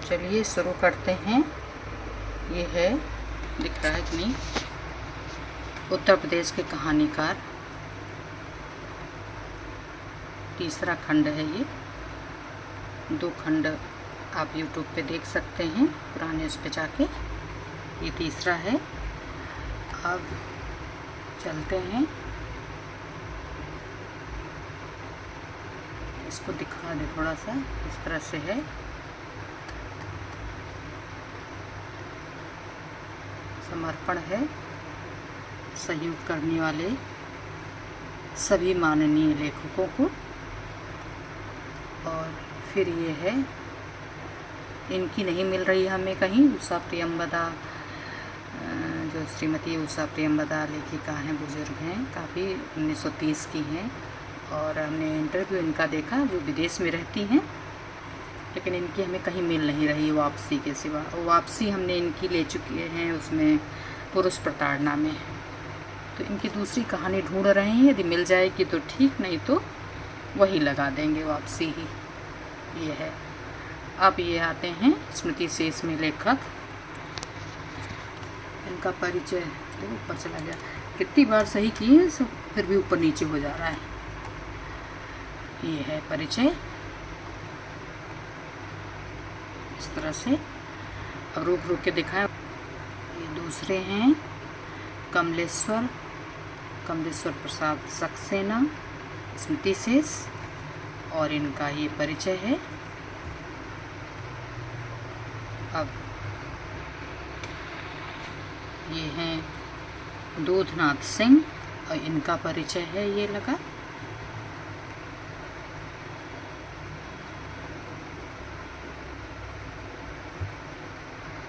चलिए शुरू करते हैं। ये है, दिख रहा है कि नहीं, उत्तर प्रदेश के कहानीकार, तीसरा खंड है ये। 2 खंड आप YouTube पे देख सकते हैं, पुराने उस पे जाके। ये तीसरा है। अब चलते हैं, इसको दिखा दे थोड़ा सा। इस तरह से है। समर्पण है सहयोग करने वाले सभी माननीय लेखकों को। और फिर ये है, इनकी नहीं मिल रही हमें कहीं, उषा प्रियंवदा, जो श्रीमती उषा प्रियंवदा लेखिका हैं, बुजुर्ग हैं काफ़ी, 1930 की हैं। और हमने इंटरव्यू इनका देखा, जो विदेश में रहती हैं, लेकिन इनकी हमें कहीं मिल नहीं रही वापसी के सिवा। वापसी हमने इनकी ले चुकी हैं उसमें, पुरुष प्रताड़ना में। तो इनकी दूसरी कहानी ढूंढ रहे हैं, यदि मिल जाएगी तो ठीक, नहीं तो वही लगा देंगे, वापसी ही। ये है। अब ये आते हैं स्मृति शेष में लेखक। इनका परिचय तो ऊपर चला गया, कितनी बार सही किए सब, फिर भी ऊपर नीचे हो जा रहा है। ये है परिचय, इस तरह से। अब रुक रुक के दिखाएं। ये दूसरे हैं, कमलेश्वर प्रसाद सक्सेना, स्मृति शेष, और इनका ये परिचय है। अब ये हैं दूधनाथ सिंह, और इनका परिचय है, ये लगा।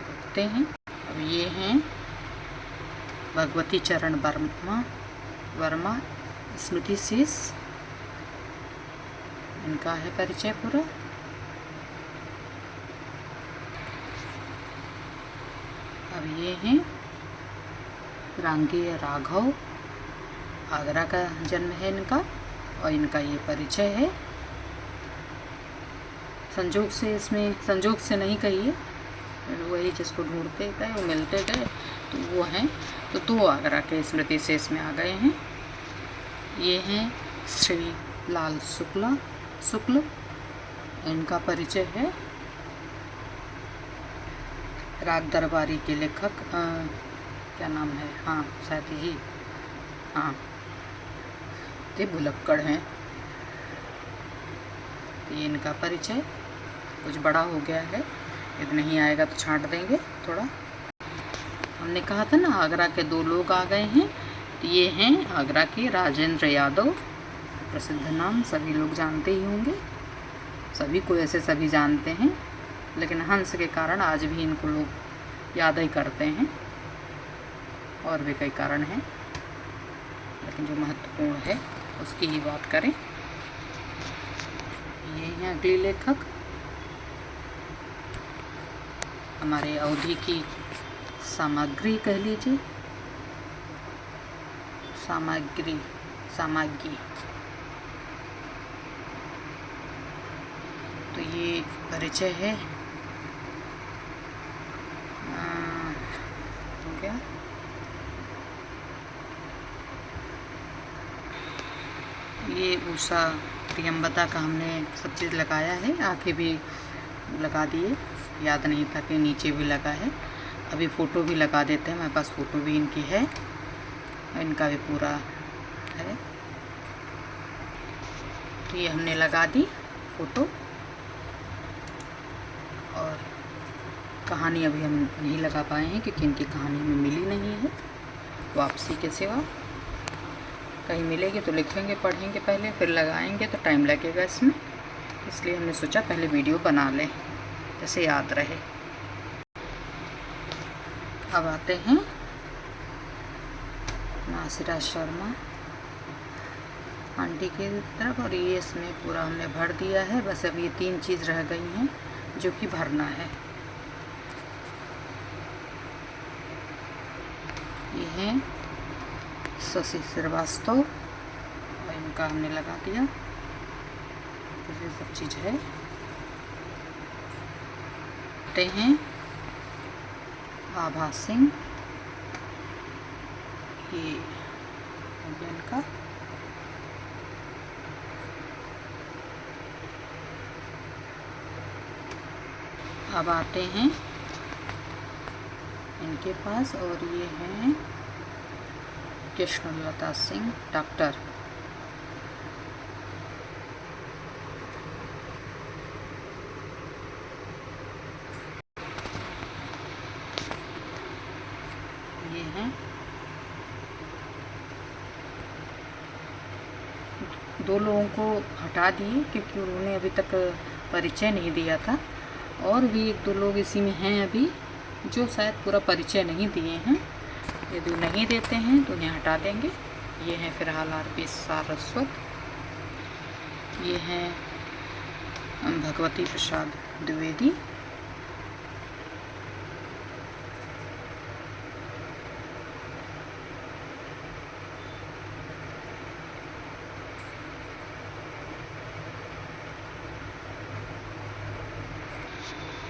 रखते हैं। अब ये हैं भगवती चरण वर्मा, स्मृति शेष, इनका है परिचय पूरा। अब ये हैं रांगेय राघव, आगरा का जन्म है इनका, और इनका ये परिचय है। संजोग से, इसमें संजोग से नहीं कहिए, वही जिसको ढूंढते गए वो मिलते गए, तो वो हैं। तो 2 आगरा के स्मृति शेष में आ गए हैं। ये हैं श्री लाल शुक्ल, इनका परिचय है। राग दरबारी के लेखक, क्या नाम है, हाँ शायद ही, हाँ ये भुलक्कड़ हैं। ये इनका परिचय, कुछ बड़ा हो गया है, यदि नहीं आएगा तो छांट देंगे थोड़ा। हमने कहा था ना आगरा के 2 लोग आ गए हैं। तो ये हैं आगरा के राजेंद्र यादव, प्रसिद्ध नाम, सभी लोग जानते ही होंगे, सभी को ऐसे सभी जानते हैं, लेकिन हंस के कारण आज भी इनको लोग याद ही करते हैं। और भी कई कारण हैं, लेकिन जो महत्वपूर्ण है उसकी ही बात करें। ये हैं अगली लेखक, हमारे अवधि की सामग्री कह लीजिए, सामग्री। तो ये परिचय है, हो गया। ये उषा प्रियंवदा का हमने सब चीज़ लगाया है, आंखें भी लगा दिए, याद नहीं था कि नीचे भी लगा है। अभी फ़ोटो भी लगा देते हैं, मेरे पास फ़ोटो भी इनकी है, इनका भी पूरा है। तो ये हमने लगा दी फ़ोटो। और कहानी अभी हम नहीं लगा पाए हैं, क्योंकि इनकी कहानी हमें मिली नहीं है वापसी के सिवा। कहीं मिलेगी तो लिखेंगे, पढ़ेंगे पहले, फिर लगाएंगे, तो टाइम लगेगा इसमें, इसलिए हमने सोचा पहले वीडियो बना लें, जैसे याद रहे। अब आते हैं नासिरा शर्मा आंटी की तरफ, और ये इसमें पूरा हमने भर दिया है। बस अब ये 3 चीज़ रह गई हैं जो कि भरना है। ये हैं शशि श्रीवास्तव, और इनका हमने लगा दिया, ये सब चीज़ है। आते हैं आभा सिंह, ये हो गया इनका। अब आते हैं इनके पास, और ये हैं कृष्णलता सिंह डॉक्टर। ये हैं दो लोगों को हटा दिए क्योंकि उन्होंने अभी तक परिचय नहीं दिया था, और भी एक दो लोग इसी में हैं अभी जो शायद पूरा परिचय नहीं दिए हैं। यदि नहीं देते हैं तो उन्हें हटा देंगे। ये हैं फिलहाल आरपी सारस्वत, ये हैं भगवती प्रसाद द्विवेदी,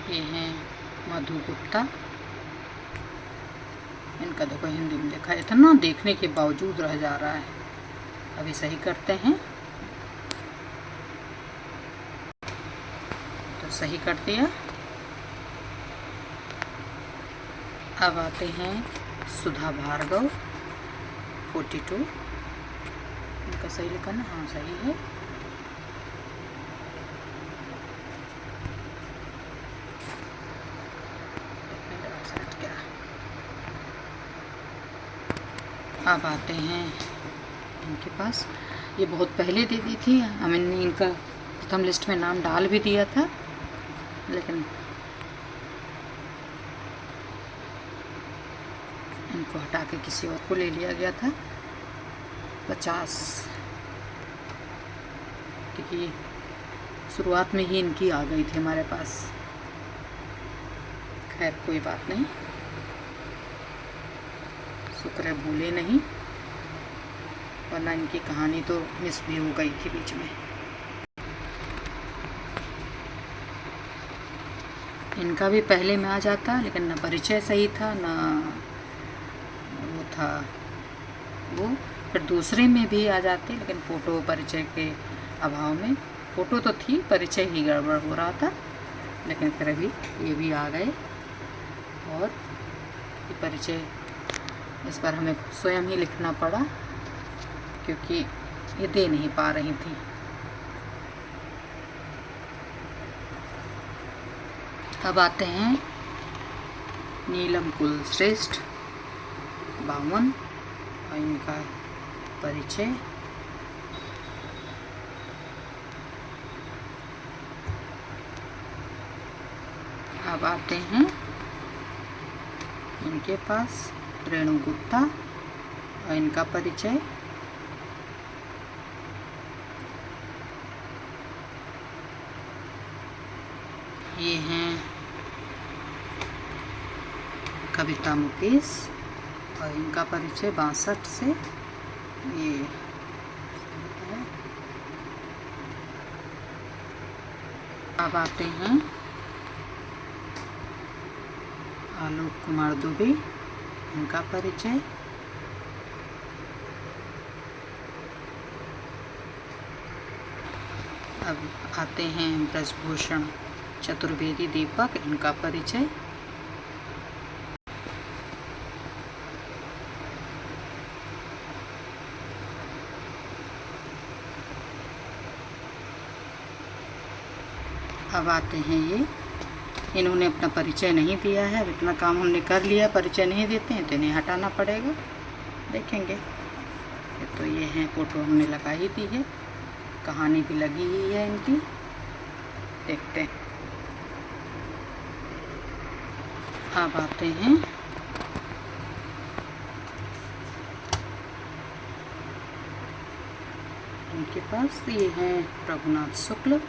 ये हैं मधु गुप्ता। इनका देखो हिंदी में लिखा है, इतना देखने के बावजूद रह जा रहा है। अभी सही करते हैं, तो सही कर दिया। अब आते हैं सुधा भार्गव 42, इनका सही लिखा ना? हाँ सही है। अब आते हैं इनके पास, ये बहुत पहले दे दी थी, हमने इनका प्रथम लिस्ट में नाम डाल भी दिया था, लेकिन इनको हटा के किसी और को ले लिया गया था। 50, क्योंकि शुरुआत में ही इनकी आ गई थी हमारे पास। खैर कोई बात नहीं, शुक्र है भूले नहीं, वरना इनकी कहानी तो मिस भी हो गई थी बीच में। इनका भी पहले में आ जाता, लेकिन ना परिचय सही था ना वो था वो, फिर दूसरे में भी आ जाते, लेकिन फ़ोटो परिचय के अभाव में, फ़ोटो तो थी, परिचय ही गड़बड़ हो रहा था, लेकिन फिर अभी ये भी आ गए। और ये परिचय इस बार हमें स्वयं ही लिखना पड़ा क्योंकि ये दे नहीं पा रही थी। अब आते हैं नीलम कुलश्रेष्ठ 52, और इनका परिचय। अब आते हैं इनके पास रेणु गुप्ता, और इनका परिचय। ये हैं कविता मुकेश, और इनका परिचय 62 से। ये अब आते हैं आलोक कुमार दुबे, इनका परिचय। अब आते हैं ब्रजभूषण चतुर्वेदी दीपक, इनका परिचय। अब आते हैं ये, इन्होंने अपना परिचय नहीं दिया है। अब इतना काम हमने कर लिया, परिचय नहीं देते हैं तो इन्हें हटाना पड़ेगा। देखेंगे, तो ये हैं, फ़ोटो हमने लगा ही दी है, कहानी भी लगी हुई है इनकी, देखते हैं। अब आते हैं इनके पास, ये हैं रघुनाथ शुक्ल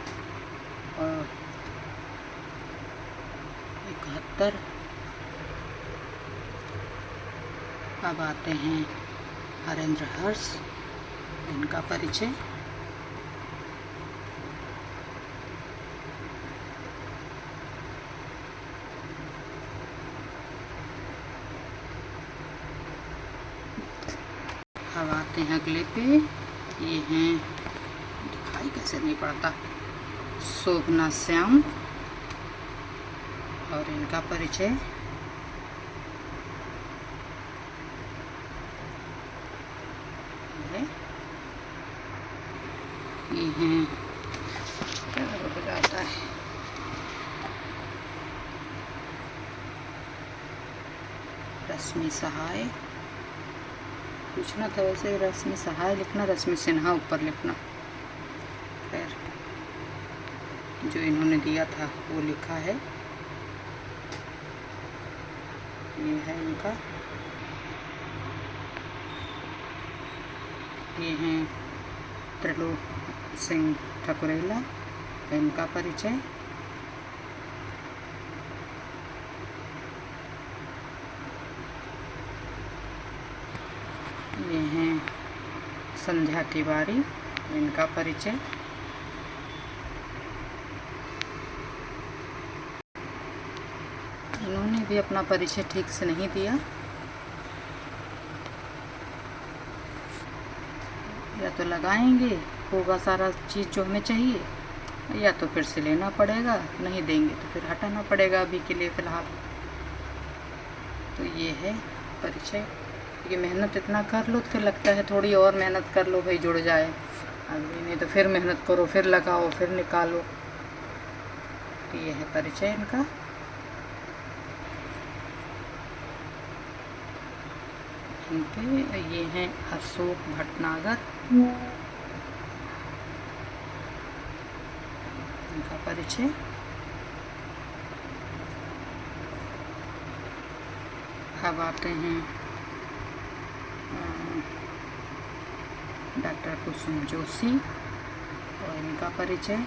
और 71। अब आते हैं हरेंद्र हर्ष, इनका परिचय। अब आते हैं अगले पे। ये हैं, दिखाई कैसे नहीं पड़ता, शोभना श्याम और इनका परिचय। ये हैं, क्या हो जाता है, रश्मि सहाय। पूछना था वैसे रश्मि सहाय लिखना, रश्मि सिन्हा ऊपर लिखना। खैर जो इन्होंने दिया था वो लिखा है। ये है इनका। ये हैं त्रिलोक सिंह ठकुरेला, इनका परिचय। ये हैं संध्या तिवारी, इनका परिचय। इन्होंने भी अपना परिचय ठीक से नहीं दिया, या तो लगाएंगे होगा सारा चीज़ जो हमें चाहिए, या तो फिर से लेना पड़ेगा, नहीं देंगे तो फिर हटाना पड़ेगा अभी के लिए फ़िलहाल। तो ये है परिचय। ये मेहनत इतना कर लो तो फिर लगता है थोड़ी और मेहनत कर लो भाई जुड़ जाए, अभी नहीं तो फिर मेहनत करो, फिर लगाओ, फिर निकालो। तो ये है परिचय इनका। इनके ये हैं अशोक भटनागर, इनका परिचय। अब आते हैं डॉक्टर कुसुम जोशी और इनका परिचय।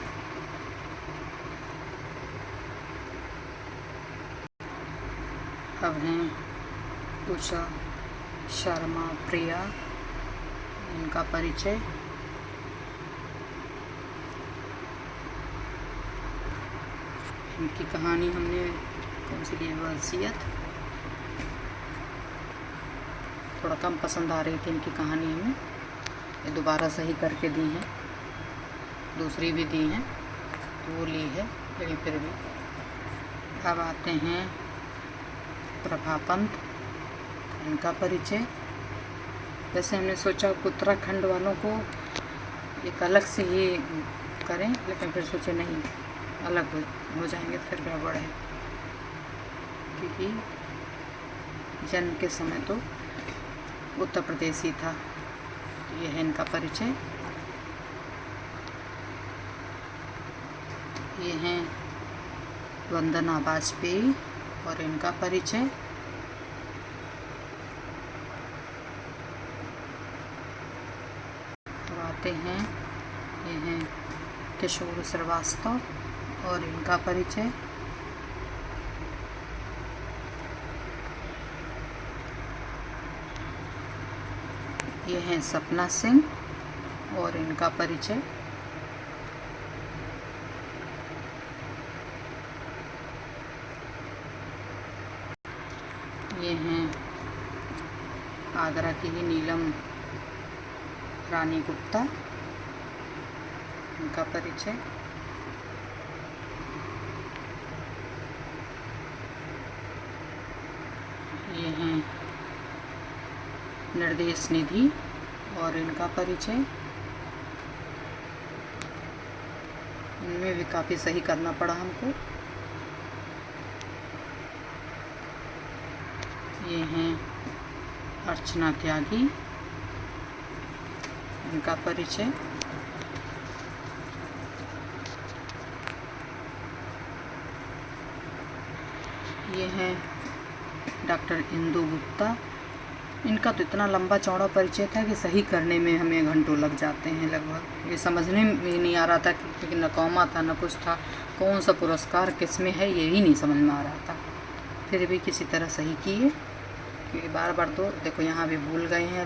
अब हैं उषा शर्मा प्रिया, इनका परिचय। इनकी कहानी हमने कौन सी दी, वसीयत, थोड़ा कम पसंद आ रही थी इनकी कहानी हमें, ये दोबारा सही करके दी हैं, दूसरी भी दी हैं तो वो ली है, लेकिन फिर भी। अब आते हैं प्रभा पंत, इनका परिचय। वैसे हमने सोचा उत्तराखंड वालों को एक अलग से ही करें, लेकिन फिर सोचे नहीं, अलग हो जाएंगे तो फिर गड़बड़ है, क्योंकि जन्म के समय तो उत्तर प्रदेश ही था। ये है इनका परिचय। ये हैं वंदना वाजपेयी और इनका परिचय। अब आते हैं, ये हैं किशोर श्रीवास्तव और इनका परिचय। ये हैं सपना सिंह और इनका परिचय। ये हैं आगरा की ही नीलम रानी गुप्ता, इनका परिचय। ये हैं निर्देश निधि और इनका परिचय। इनमें भी काफ़ी सही करना पड़ा हमको। ये हैं अर्चना त्यागी, इनका परिचय। ये हैं डॉक्टर इंदु गुप्ता, इनका तो इतना लंबा चौड़ा परिचय था कि सही करने में हमें घंटों लग जाते हैं लगभग। ये समझने में नहीं आ रहा था क्योंकि न कौमा था न कुछ था, कौन सा पुरस्कार किस में है ये ही नहीं समझ में आ रहा था। फिर भी किसी तरह सही किए, क्योंकि बार बार तो देखो यहाँ भी भूल गए हैं।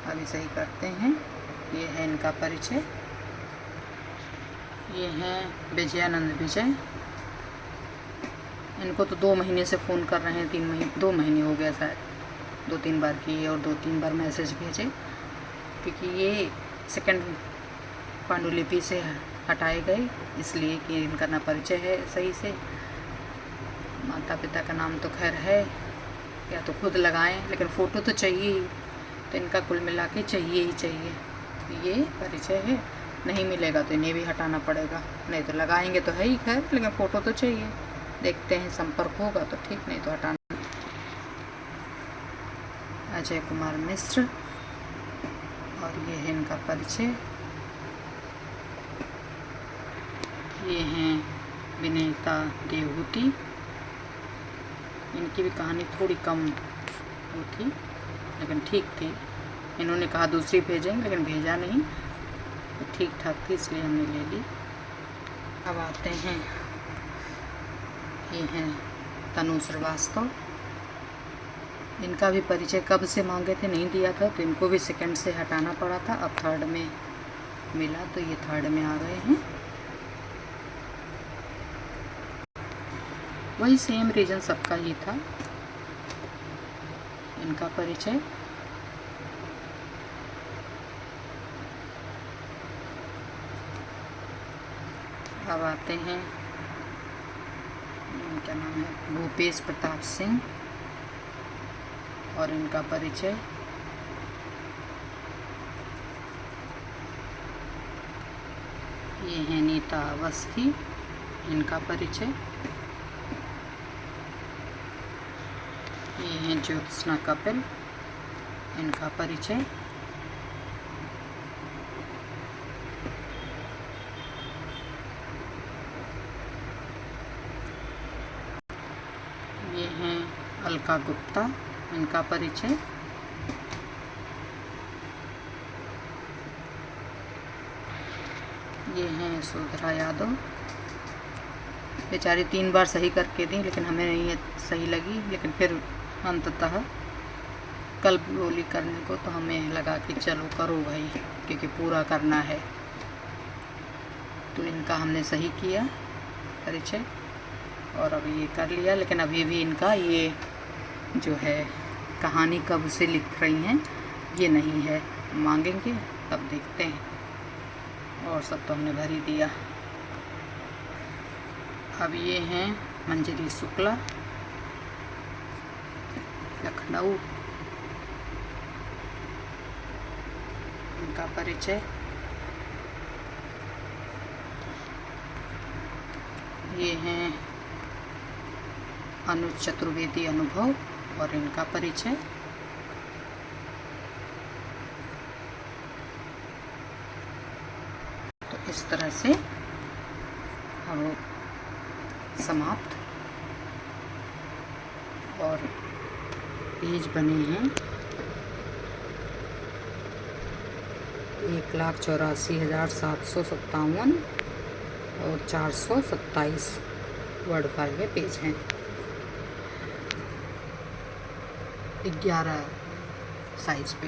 अभी सही करते हैं। ये है इनका परिचय। ये हैं विजयानंद विजय, इनको तो 2 महीने से फ़ोन कर रहे हैं, 2 महीने हो गया शायद, 2-3 बार किए और 2-3 बार मैसेज भेजे, क्योंकि ये सेकंड पांडुलिपि से हटाए गए, इसलिए कि इनका ना परिचय है सही से। माता पिता का नाम तो खैर है, या तो खुद लगाएं, लेकिन फ़ोटो तो चाहिए ही, तो इनका कुल मिला के चाहिए ही चाहिए। ये परिचय है, नहीं मिलेगा तो इन्हें भी हटाना पड़ेगा, नहीं तो लगाएंगे तो है ही खैर, लेकिन फ़ोटो तो चाहिए। देखते हैं, संपर्क होगा तो ठीक, नहीं तो हटाना। अजय कुमार मिश्र, और ये है इनका परिचय। ये हैं विनीता देवहूति। इनकी भी कहानी थोड़ी कम वो थी, लेकिन ठीक थी। इन्होंने कहा दूसरी भेजेंगे, लेकिन भेजा नहीं, तो ठीक ठाक थी, इसलिए हमने ले ली। अब आते हैं, ये हैं तनु श्रीवास्तव। इनका भी परिचय कब से मांगे थे, नहीं दिया था, तो इनको भी सेकंड से हटाना पड़ा था। अब थर्ड में मिला, तो ये थर्ड में आ गए हैं। वही सेम रीजन सबका ही था। इनका परिचय अब आते हैं, क्या नाम है, भूपेश प्रताप सिंह, और इनका परिचय ये है नीता अवस्थी। इनका परिचय ये हैं ज्योत्सना कपिल। इनका परिचय ये हैं अलका गुप्ता। इनका परिचय ये हैं सुधरा यादव। बेचारी 3 बार सही करके दी, लेकिन हमें नहीं सही लगी, लेकिन फिर अंततः कल बोली करने को, तो हमें लगा कि चलो करो भाई, क्योंकि पूरा करना है। तो इनका हमने सही किया परिचय, और अब ये कर लिया। लेकिन अभी भी इनका ये जो है कहानी कब से लिख रही हैं ये नहीं है, मांगेंगे तब देखते हैं। और सब तो हमने भर ही दिया। अब ये हैं मंजरी शुक्ला, लखनऊ। इनका परिचय ये हैं अनुज चतुर्वेदी अनुभव, और इनका परिचय तो इस तरह से हम समाप्त। और पेज बने हैं 1,84,757 और 427 वर्ड फाइल में पेज हैं। 11 साइज पे।